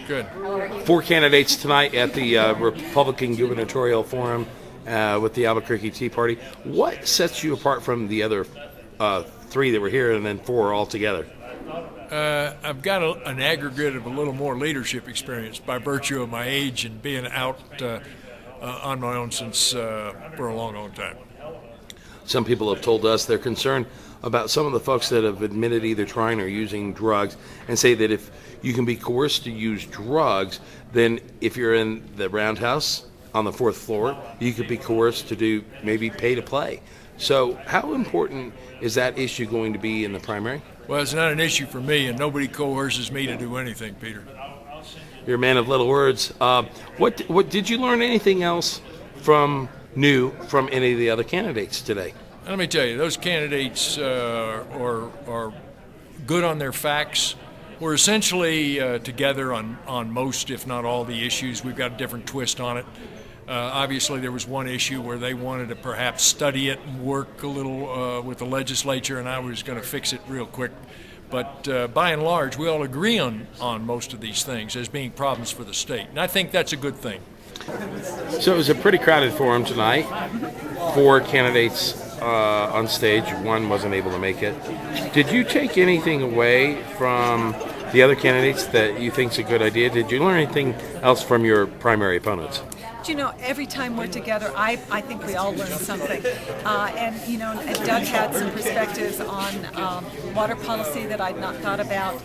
Good. 4 candidates tonight at the Republican Gubernatorial Forum with the Albuquerque Tea Party. What sets you apart from the other 3 that were here and then 4 altogether? I've got an aggregate of a little more leadership experience by virtue of my age and being out on my own since for a long, long time. Some people have told us they're concerned about some of the folks that have admitted either trying or using drugs, and say that if you can be coerced to use drugs, then if you're in the roundhouse on the 4th floor, you could be coerced to do maybe pay to play. So how important is that issue going to be in the primary? Well, it's not an issue for me, and nobody coerces me to do anything, Peter. You're a man of little words. What did you learn anything else from any of the other candidates today? Let me tell you, those candidates are good on their facts. We're essentially together on most, if not all, the issues. We've got a different twist on it. Obviously, there was one issue where they wanted to perhaps study it and work a little with the legislature, and I was going to fix it real quick. But by and large, we all agree on most of these things as being problems for the state, and I think that's a good thing. So it was a pretty crowded forum tonight. 4 candidates on stage. 1 wasn't able to make it. Did you take anything away from the other candidates that you think's a good idea? Did you learn anything else from your primary opponents? You know, every time we're together, I think we all learn something. And, you know, Doug had some perspectives on water policy that I'd not thought about.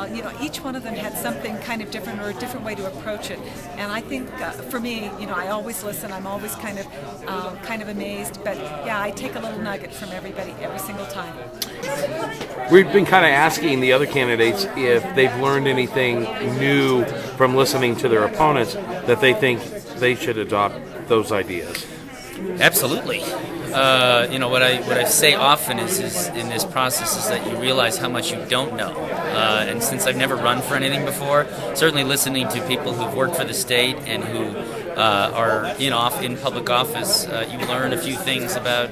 You know, each one of them had something kind of different or a different way to approach it. And I think for me, you know, I always listen. I'm always kind of amazed. But, yeah, I take a little nugget from everybody every single time. We've been kind of asking the other candidates if they've learned anything new from listening to their opponents that they think they should adopt those ideas. Absolutely. You know, what I say often is in this process is that you realize how much you don't know. And since I've never run for anything before, certainly listening to people who've worked for the state and who are in public office, you learn a few things about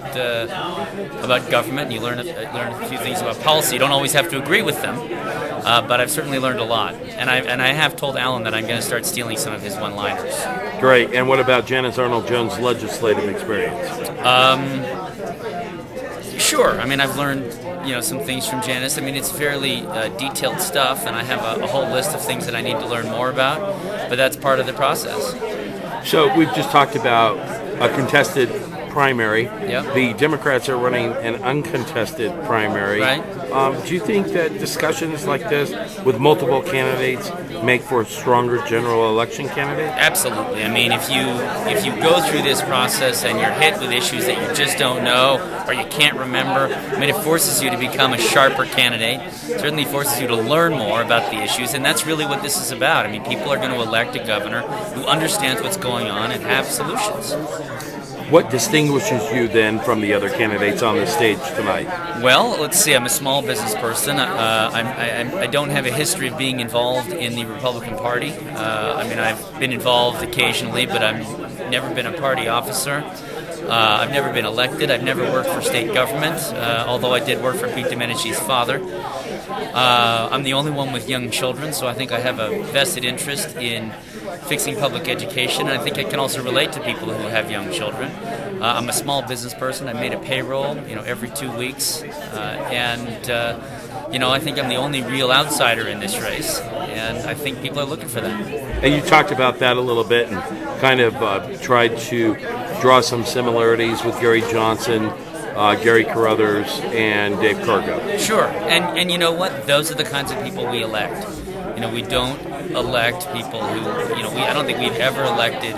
government. And you learn a few things about policy. You don't always have to agree with them, but I've certainly learned a lot. And I have told Alan that I'm going to start stealing some of his one-liners. Great. And what about Janice Arnold-Jones' legislative experience? Sure. I mean, I've learned some things from Janice. I mean, it's fairly detailed stuff, and I have a whole list of things that I need to learn more about. But that's part of the process. So we've just talked about a contested primary. Yep. The Democrats are running an uncontested primary. Right. Do you think that discussions like this with multiple candidates make for a stronger general election candidate? Absolutely. I mean, if you go through this process and you're hit with issues that you just don't know or you can't remember, I mean, it forces you to become a sharper candidate. It certainly forces you to learn more about the issues, and that's really what this is about. I mean, people are going to elect a governor who understands what's going on and have solutions. What distinguishes you then from the other candidates on the stage tonight? Well, let's see. I'm a small business person. I don't have a history of being involved in the Republican Party. I mean, I've been involved occasionally, but I've never been a party officer. I've never been elected. I've never worked for state government, although I did work for Pete Domenici's father. I'm the only one with young children, so I think I have a vested interest in fixing public education, and I think I can also relate to people who have young children. I'm a small business person. I made a payroll, every 2 weeks, and I think I'm the only real outsider in this race, and I think people are looking for that. And you talked about that a little bit and kind of tried to draw some similarities with Gary Johnson, Gary Carruthers, and Dave Cargo. Sure, and you know what? Those are the kinds of people we elect. We don't elect people who, I don't think we've ever elected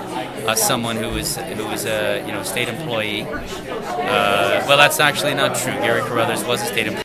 someone who is a state employee. Well, that's actually not true. Gary Carruthers was a state employee.